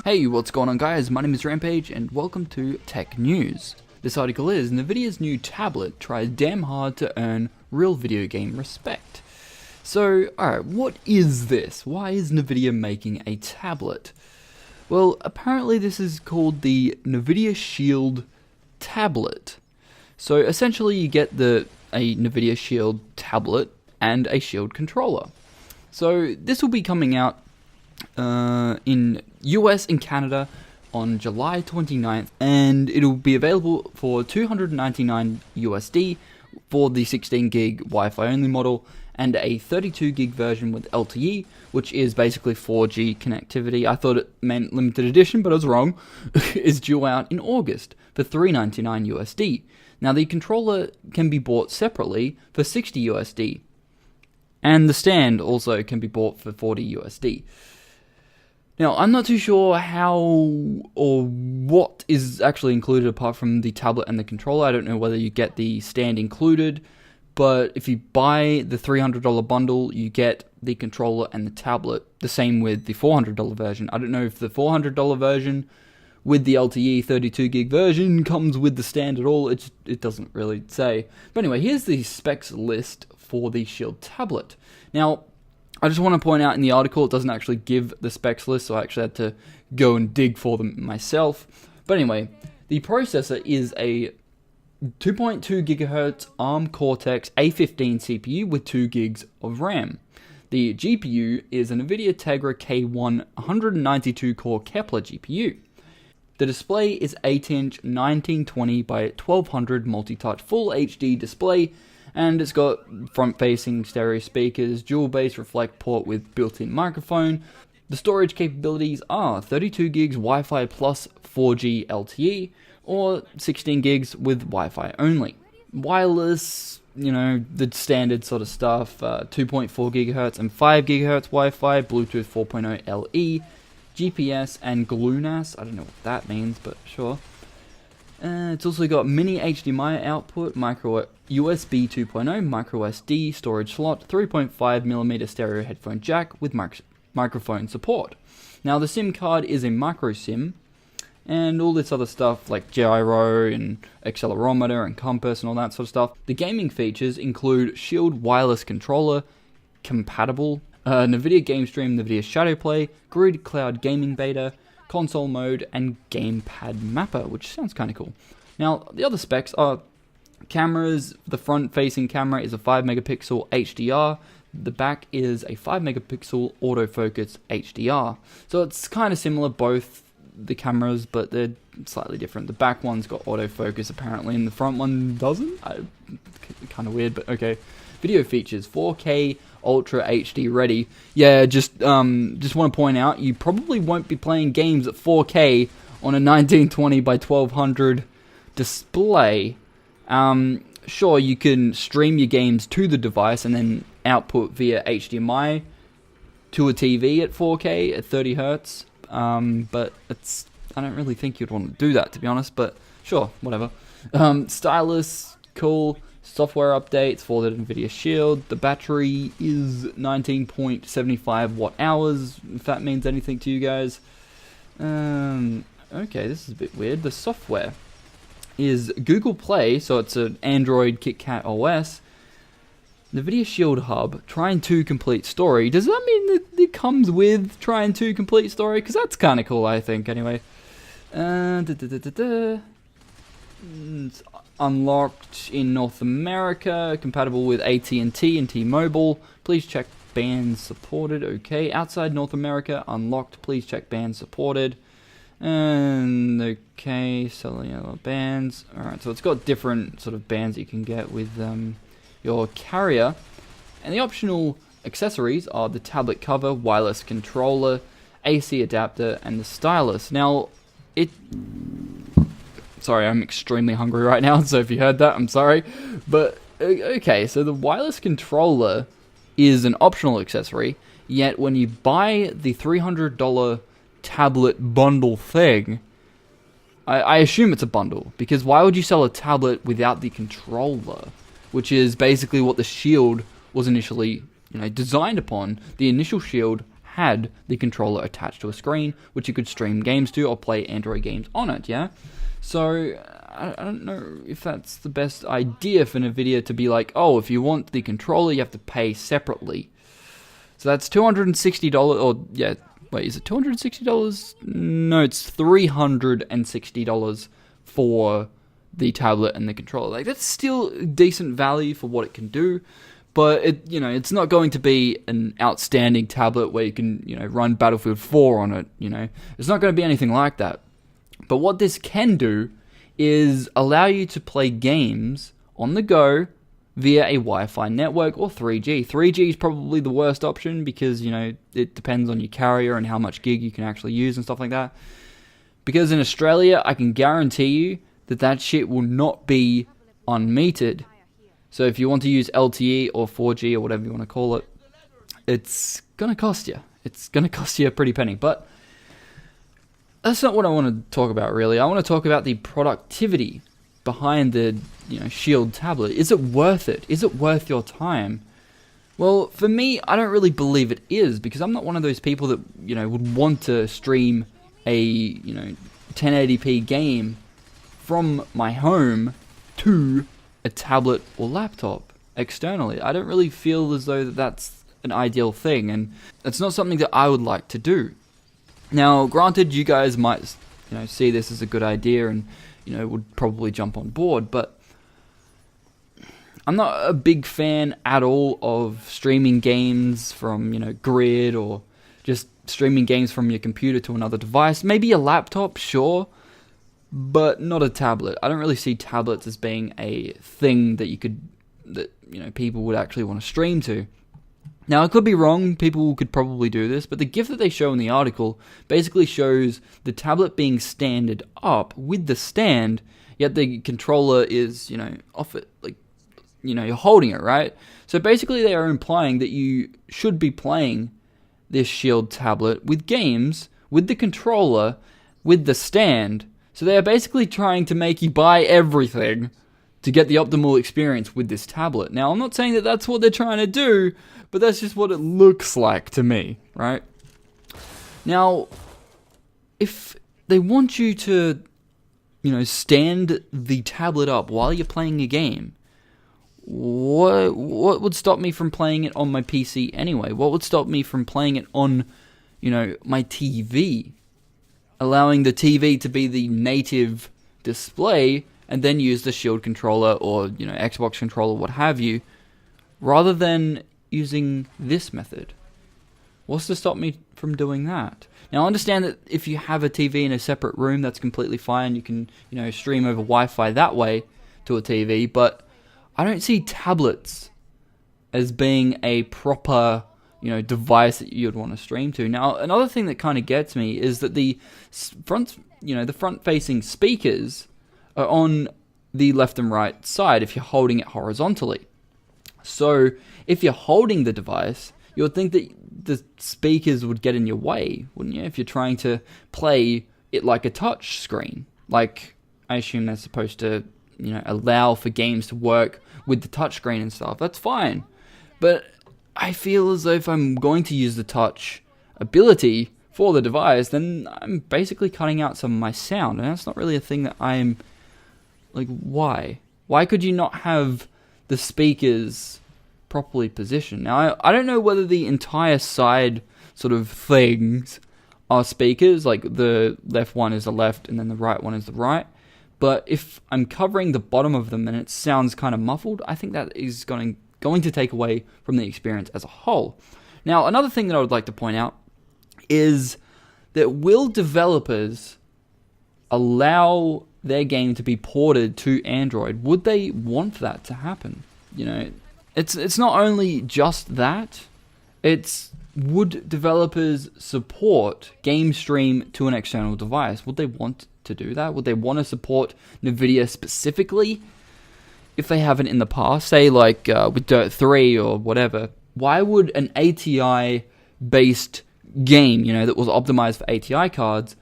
Hey, what's going on guys? My name is Rampage and welcome to Tech News. This article is Nvidia's new tablet tries damn hard to earn real video game respect. So, alright, what is this? Why is Nvidia making a tablet? Well, apparently this is called the Nvidia Shield tablet. So essentially you get a Nvidia Shield tablet and a Shield controller. So this will be coming out in US and Canada on July 29th, and it'll be available for $299 USD for the 16 gig Wi-Fi only model, and a 32 gig version with LTE, which is basically 4G connectivity. I thought it meant limited edition, but I was wrong. Is due out in August for $399 USD. Now the controller can be bought separately for 60 USD, and the stand also can be bought for 40 USD. Now, I'm not too sure how or what is actually included apart from the tablet and the controller. I don't know whether you get the stand included, but if you buy the $300 bundle, you get the controller and the tablet. The same with the $400 version. I don't know if the $400 version with the LTE 32 gig version comes with the stand at all. It doesn't really say. But anyway, here's the specs list for the Shield tablet. Now, I just want to point out in the article, it doesn't actually give the specs list, so I actually had to go and dig for them myself. But anyway, the processor is a 2.2 GHz ARM Cortex A15 CPU with 2 gigs of RAM. The GPU is an Nvidia Tegra K1 192-core Kepler GPU. The display is 8-inch 1920 by 1200 multi-touch Full HD display, and it's got front-facing stereo speakers, dual-bass reflect port with built-in microphone. The storage capabilities are 32 gigs Wi-Fi plus 4G LTE, or 16 gigs with Wi-Fi only. Wireless, the standard sort of stuff, 2.4 GHz and 5 GHz Wi-Fi, Bluetooth 4.0 LE, GPS and GLONASS. I don't know what that means, but sure. It's also got mini HDMI output, micro USB 2.0, micro SD storage slot, 3.5mm stereo headphone jack with microphone support. Now the SIM card is a micro SIM, and all this other stuff like gyro and accelerometer and compass and all that sort of stuff. The gaming features include Shield wireless controller, compatible, Nvidia Game Stream, Nvidia Shadowplay, Grid Cloud Gaming Beta, console mode, and gamepad mapper, which sounds kind of cool. Now, the other specs are cameras. The front-facing camera is a 5-megapixel HDR. The back is a 5-megapixel autofocus HDR. So it's kind of similar, both the cameras, but they're slightly different. The back one's got autofocus apparently, and the front one doesn't. Kind of weird, but okay. Video features: 4K Ultra HD ready. Yeah, just want to point out, you probably won't be playing games at 4K on a 1920 by 1200 display. Sure, you can stream your games to the device and then output via HDMI to a TV at 4K at 30 Hz. But I don't really think you'd want to do that, to be honest, but sure, whatever. Stylus, cool. Software updates for the Nvidia Shield. The battery is 19.75 watt hours, if that means anything to you guys. Okay, this is a bit weird. The software is Google Play, so it's an Android KitKat OS. Nvidia Shield Hub, Trine 2 Complete Story. Does that mean that it comes with Trine 2 Complete Story? Because that's kind of cool, I think, anyway. It's unlocked in North America, compatible with AT&T and T-Mobile. Please check bands supported. Okay, outside North America, unlocked. Please check bands supported. And okay, cellular bands. Alright, so it's got different sort of bands you can get with your carrier. And the optional accessories are the tablet cover, wireless controller, AC adapter, and the stylus. Now, sorry, I'm extremely hungry right now, so if you heard that, I'm sorry. But, okay, so the wireless controller is an optional accessory, yet when you buy the $300 tablet bundle thing, I assume it's a bundle, because why would you sell a tablet without the controller? Which is basically what the Shield was initially designed upon. The initial Shield had the controller attached to a screen, which you could stream games to or play Android games on it, yeah? So, I don't know if that's the best idea for Nvidia to be like, oh, if you want the controller, you have to pay separately. So that's $260, or, yeah, wait, is it $260? No, it's $360 for the tablet and the controller. Like, that's still decent value for what it can do, but it's not going to be an outstanding tablet where you can, run Battlefield 4 on it, It's not going to be anything like that. But what this can do is allow you to play games on the go via a Wi-Fi network or 3G. 3G is probably the worst option because, it depends on your carrier and how much gig you can actually use and stuff like that. Because in Australia, I can guarantee you that shit will not be unmetered. So if you want to use LTE or 4G or whatever you want to call it, it's going to cost you. It's going to cost you a pretty penny. But that's not what I want to talk about, really. I want to talk about the productivity behind the Shield tablet. Is it worth it? Is it worth your time? Well, for me, I don't really believe it is, because I'm not one of those people that would want to stream a 1080p game from my home to a tablet or laptop externally. I don't really feel as though that's an ideal thing, and it's not something that I would like to do. Now, granted, you guys might see this as a good idea and would probably jump on board, but I'm not a big fan at all of streaming games from Grid, or just streaming games from your computer to another device. Maybe a laptop, sure, but not a tablet. I don't really see tablets as being a thing that people would actually want to stream to. Now, I could be wrong, people could probably do this, but the GIF that they show in the article basically shows the tablet being standed up with the stand, yet the controller is, off it, like, you're holding it, right? So basically they are implying that you should be playing this Shield tablet with games, with the controller, with the stand. So they are basically trying to make you buy everything to get the optimal experience with this tablet. Now, I'm not saying that that's what they're trying to do, but that's just what it looks like to me, right? Now, if they want you to, stand the tablet up while you're playing a game, what would stop me from playing it on my PC anyway? What would stop me from playing it on, my TV? Allowing the TV to be the native display and then use the Shield controller or, Xbox controller, what have you, rather than using this method. What's to stop me from doing that? Now, I understand that if you have a TV in a separate room, that's completely fine. You can, stream over Wi-Fi that way to a TV, but I don't see tablets as being a proper, device that you'd want to stream to. Now, another thing that kind of gets me is that the front-facing speakers are on the left and right side if you're holding it horizontally. So, if you're holding the device, you would think that the speakers would get in your way, wouldn't you? If you're trying to play it like a touch screen. Like, I assume they're supposed to, allow for games to work with the touchscreen and stuff. That's fine. But I feel as though if I'm going to use the touch ability for the device, then I'm basically cutting out some of my sound. And that's not really a thing that I'm... Like, why? Why could you not have the speakers properly positioned? Now, I don't know whether the entire side sort of things are speakers, like the left one is the left and then the right one is the right. But if I'm covering the bottom of them and it sounds kind of muffled, I think that is going to take away from the experience as a whole. Now, another thing that I would like to point out is that will developers allow their game to be ported to Android? Would they want that to happen? It's not only just that, it's would developers support game stream to an external device? Would they want to do that? Would they want to support Nvidia specifically if they haven't in the past? Say like with Dirt 3 or whatever. Why would an ATI based game, that was optimized for ATI cards,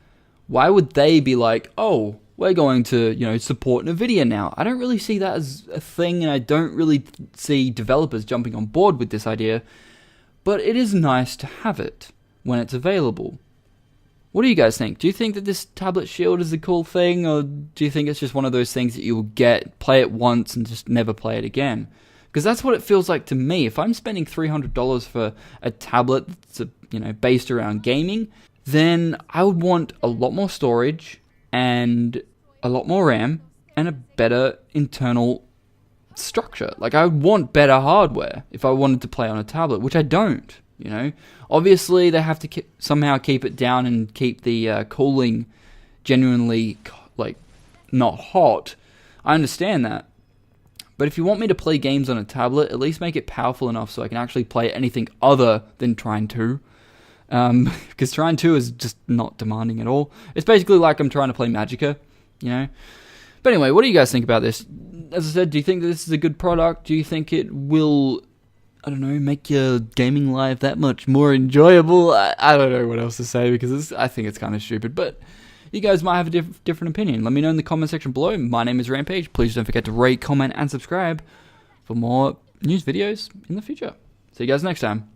why would they be like, oh, we're going to, support Nvidia now? I don't really see that as a thing, and I don't really see developers jumping on board with this idea, but it is nice to have it. when it's available. What do you guys think? Do you think that this tablet shield is a cool thing, or do you think it's just one of those things that you'll get, play it once, and just never play it again? Because that's what it feels like to me. If I'm spending $300 for a tablet that's based around gaming, then I would want a lot more storage and a lot more RAM and a better internal structure. Like, I would want better hardware if I wanted to play on a tablet, which I don't. Obviously they have to somehow keep it down and keep the cooling genuinely not hot. I understand that. But if you want me to play games on a tablet, at least make it powerful enough so I can actually play anything other than Trine 2. Because Trine 2 is just not demanding at all. It's basically like I'm trying to play Magicka, But anyway, what do you guys think about this? As I said, do you think that this is a good product? Do you think it will, make your gaming life that much more enjoyable? I don't know what else to say, because I think it's kind of stupid. But you guys might have a different opinion. Let me know in the comment section below. My name is Rampage. Please don't forget to rate, comment, and subscribe for more news videos in the future. See you guys next time.